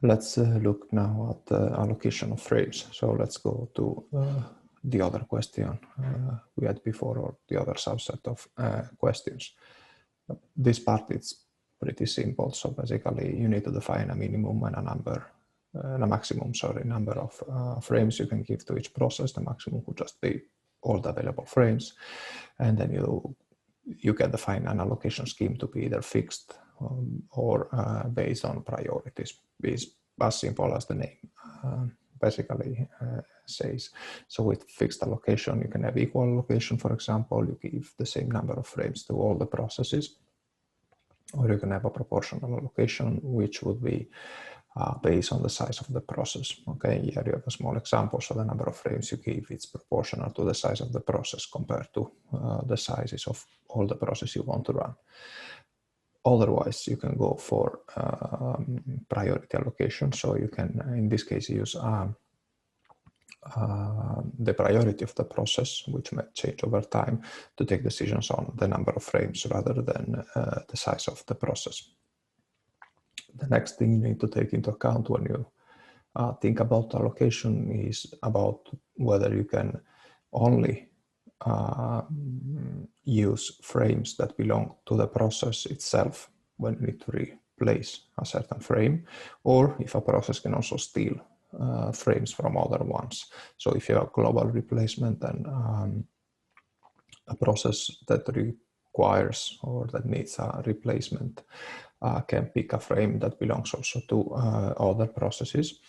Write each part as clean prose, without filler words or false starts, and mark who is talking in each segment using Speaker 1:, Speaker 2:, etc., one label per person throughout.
Speaker 1: Let's look now at the allocation of frames. So let's go to the other question we had before, or the other subset of questions. This part is pretty simple. So basically you need to define a minimum and a maximum, number of frames you can give to each process. The maximum would just be all the available frames. And then you can define an allocation scheme to be either fixed or based on priorities. It's as simple as the name basically says. So with fixed allocation, you can have equal allocation, for example. You give the same number of frames to all the processes. Or you can have a proportional allocation, which would be based on the size of the process. Okay, here you have a small example. So the number of frames you give, it's proportional to the size of the process compared to the sizes of all the processes you want to run. Otherwise, you can go for priority allocation. So you can, in this case, use the priority of the process, which may change over time, to take decisions on the number of frames rather than the size of the process. The next thing you need to take into account when you think about allocation is about whether you can only use frames that belong to the process itself when you need to replace a certain frame, or if a process can also steal frames from other ones. So if you have a global replacement, then a process that requires or that needs a replacement can pick a frame that belongs also to other processes.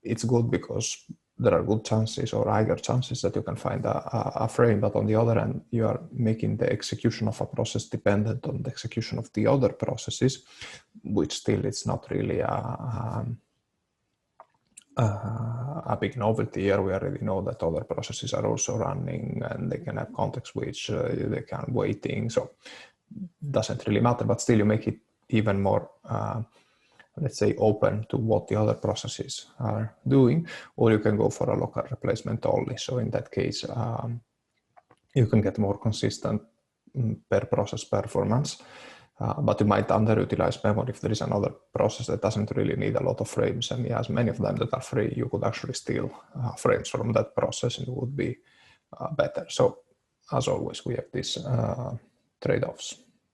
Speaker 1: It's good because there are good chances or higher chances that you can find a frame, but on the other hand, you are making the execution of a process dependent on the execution of the other processes, which still is not really a big novelty here. We already know that other processes are also running and they can have context switch, they can waiting, so it doesn't really matter, but still you make it even more let's say open to what the other processes are doing, or you can go for a local replacement only. So in that case, you can get more consistent per process performance, but you might underutilize memory. If there is another process that doesn't really need a lot of frames and has many of them that are free, you could actually steal frames from that process and it would be better. So as always, we have these trade-offs.